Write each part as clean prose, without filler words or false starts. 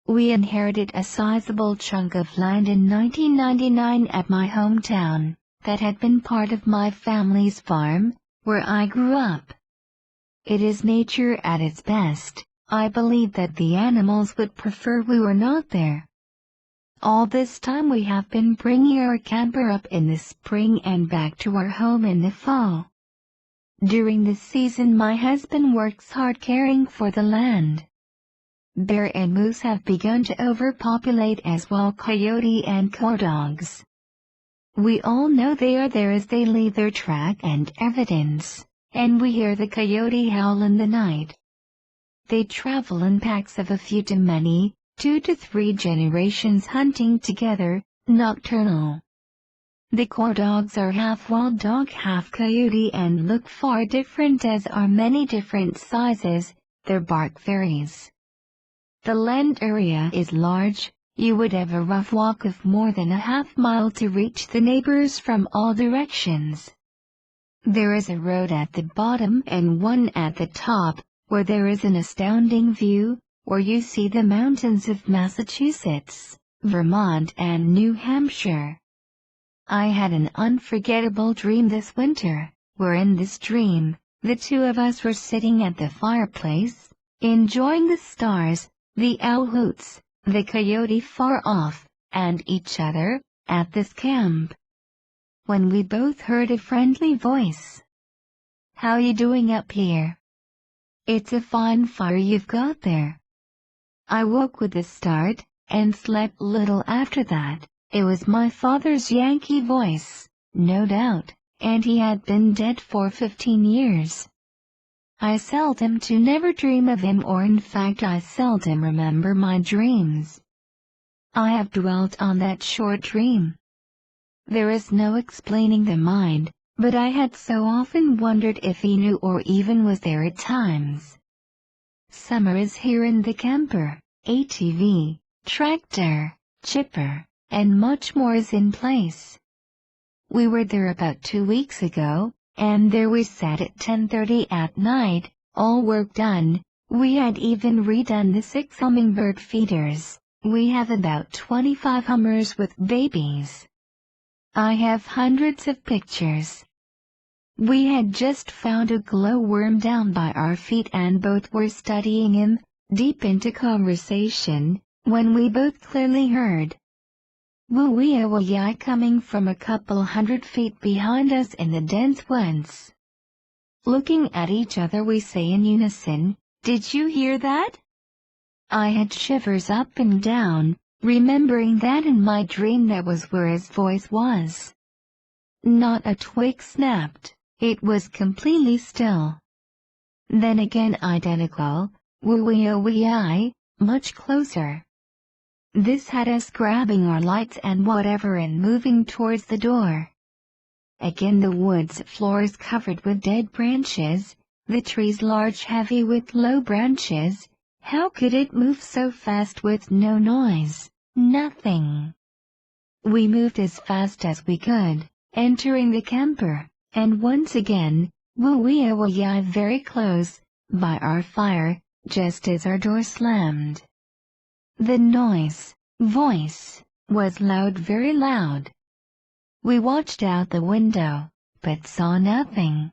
We inherited a sizable chunk of land in 1999 at my hometown, that had been part of my family's farm, where I grew up. It is nature at its best. I believe that the animals would prefer we were not there. All this time we have been bringing our camper up in the spring and back to our home in the fall. During this season my husband works hard caring for the land. Bear and moose have begun to overpopulate, as well coyote and cow dogs. We all know they are there as they leave their track and evidence, and we hear the coyote howl in the night. They travel in packs of a few to many, 2 to 3 generations hunting together, nocturnal. The cow dogs are half wild dog, half coyote, and look far different, as are many different sizes. Their bark varies. The land area is large. You would have a rough walk of more than a half-mile to reach the neighbors from all directions. There is a road at the bottom and one at the top, where there is an astounding view, where you see the mountains of Massachusetts, Vermont and New Hampshire. I had an unforgettable dream this winter, where in this dream, the two of us were sitting at the fireplace, enjoying the stars, the owl hoots, the coyote far off, and each other, at this camp. When we both heard a friendly voice. "How you doing up here? It's a fine fire you've got there." I woke with a start, and slept little after that. It was my father's Yankee voice, no doubt, and he had been dead for 15 years. I seldom to never dream of him, or in fact I seldom remember my dreams. I have dwelt on that short dream. There is no explaining the mind, but I had so often wondered if he knew or even was there at times. Summer is here in the camper, ATV, tractor, chipper, and much more is in place. We were there about 2 weeks ago, and there we sat at 10:30 at night, all work done. We had even redone the 6 hummingbird feeders. We have about 25 hummers with babies. I have hundreds of pictures. We had just found a glowworm down by our feet and both were studying him, deep into conversation, when we both clearly heard "Woooweeeaaawwayyaaa" coming from a couple 100 feet behind us in the dense woods. Looking at each other we say in unison, "Did you hear that?" I had shivers up and down, remembering that in my dream that was where his voice was. Not a twig snapped, it was completely still. Then again identical, "Woooweeeaaawwayyaaa," much closer. This had us grabbing our lights and whatever and moving towards the door. Again the woods floor is covered with dead branches, the trees large, heavy with low branches. How could it move so fast with no noise, nothing? We moved as fast as we could, entering the camper, and once again, "Woooweeeaaawwayyaaa" very close, by our fire, just as our door slammed. The voice, was loud, very loud. We watched out the window, but saw nothing.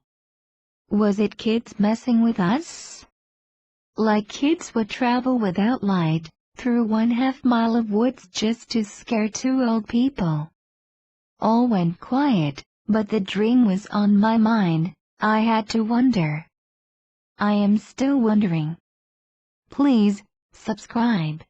Was it kids messing with us? Like kids would travel without light, through 1/2 mile of woods just to scare 2 old people. All went quiet, but the dream was on my mind. I had to wonder. I am still wondering. Please, subscribe.